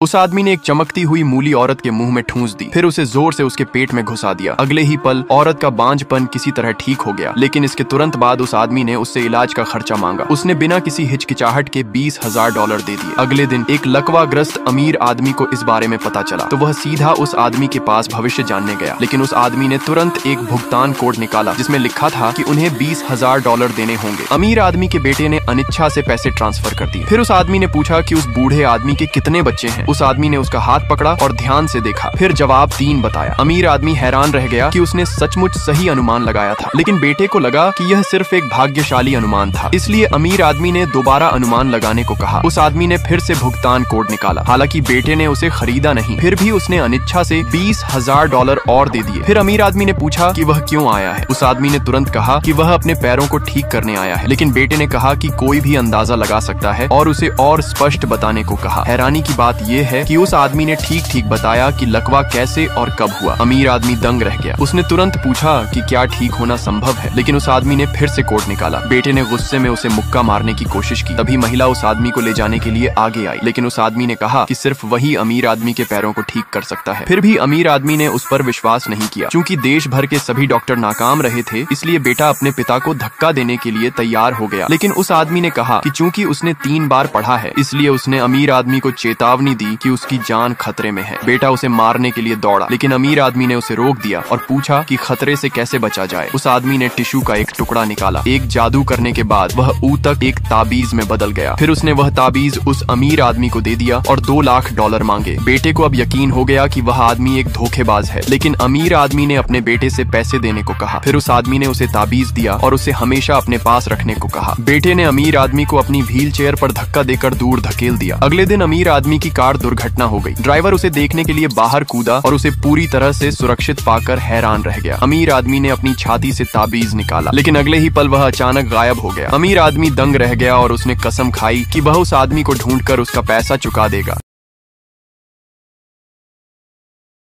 उस आदमी ने एक चमकती हुई मूली औरत के मुंह में ठूंस दी, फिर उसे जोर से उसके पेट में घुसा दिया। अगले ही पल औरत का बांझपन किसी तरह ठीक हो गया, लेकिन इसके तुरंत बाद उस आदमी ने उससे इलाज का खर्चा मांगा। उसने बिना किसी हिचकिचाहट के $20,000 दे दिए। अगले दिन एक लकवाग्रस्त अमीर आदमी को इस बारे में पता चला, तो वह सीधा उस आदमी के पास भविष्य जानने गया, लेकिन उस आदमी ने तुरंत एक भुगतान कोड निकाला जिसमें लिखा था कि उन्हें $20,000 देने होंगे। अमीर आदमी के बेटे ने अनिच्छा से पैसे ट्रांसफर कर दिए। फिर उस आदमी ने पूछा कि उस बूढ़े आदमी के कितने बच्चे हैं। उस आदमी ने उसका हाथ पकड़ा और ध्यान से देखा, फिर जवाब 3 बताया। अमीर आदमी हैरान रह गया कि उसने सचमुच सही अनुमान लगाया था, लेकिन बेटे को लगा कि यह सिर्फ एक भाग्यशाली अनुमान था, इसलिए अमीर आदमी ने दोबारा अनुमान लगाने को कहा। उस आदमी ने फिर से भुगतान कोड निकाला, हालांकि बेटे ने उसे खरीदा नहीं, फिर भी उसने अनिच्छा से $20,000 और दे दिए। फिर अमीर आदमी ने पूछा कि वह क्यों आया है। उस आदमी ने तुरंत कहा कि वह अपने पैरों को ठीक करने आया है, लेकिन बेटे ने कहा कि कोई भी अंदाजा लगा सकता है और उसे और स्पष्ट बताने को कहा। हैरानी की बात यह है कि उस आदमी ने ठीक ठीक बताया कि लकवा कैसे और कब हुआ। अमीर आदमी दंग रह गया। उसने तुरंत पूछा कि क्या ठीक होना संभव है, लेकिन उस आदमी ने फिर से कोड निकाला। बेटे ने गुस्से में उसे मुक्का मारने की कोशिश की। तभी महिला उस आदमी को ले जाने के लिए आगे आई, लेकिन उस आदमी ने कहा कि सिर्फ वही अमीर आदमी के पैरों को ठीक कर सकता है। फिर भी अमीर आदमी ने उस पर विश्वास नहीं किया। चूंकि देश भर के सभी डॉक्टर नाकाम रहे थे, इसलिए बेटा अपने पिता को धक्का देने के लिए तैयार हो गया। लेकिन उस आदमी ने कहा कि चूंकि उसने 3 बार पढ़ा है, इसलिए उसने अमीर आदमी को चेतावनी दी कि उसकी जान खतरे में है। बेटा उसे मारने के लिए दौड़ा, लेकिन अमीर आदमी ने उसे रोक दिया और पूछा कि खतरे से कैसे बचा जाए। उस आदमी ने टिश्यू का एक टुकड़ा निकाला। एक जादू करने के बाद वह ऊतक एक ताबीज में बदल गया। फिर उसने वह ताबीज उस अमीर आदमी को दे दिया और $2 लाख मांगे। बेटे को अब यकीन हो गया कि वह आदमी एक धोखेबाज है, लेकिन अमीर आदमी ने अपने बेटे से पैसे देने को कहा। फिर उस आदमी ने उसे ताबीज दिया और उसे हमेशा अपने पास रखने को कहा। बेटे ने अमीर आदमी को अपनी व्हील चेयर पर धक्का देकर दूर धकेल दिया। अगले दिन अमीर आदमी की कार दुर्घटना हो गई। ड्राइवर उसे देखने के लिए बाहर कूदा और उसे पूरी तरह से सुरक्षित पाकर हैरान रह गया। अमीर आदमी ने अपनी छाती से ताबीज निकाला, लेकिन अगले ही पल वह अचानक गायब हो गया। अमीर आदमी दंग रह गया और उसने कसम खाई कि वह उस आदमी को ढूंढकर उसका पैसा चुका देगा।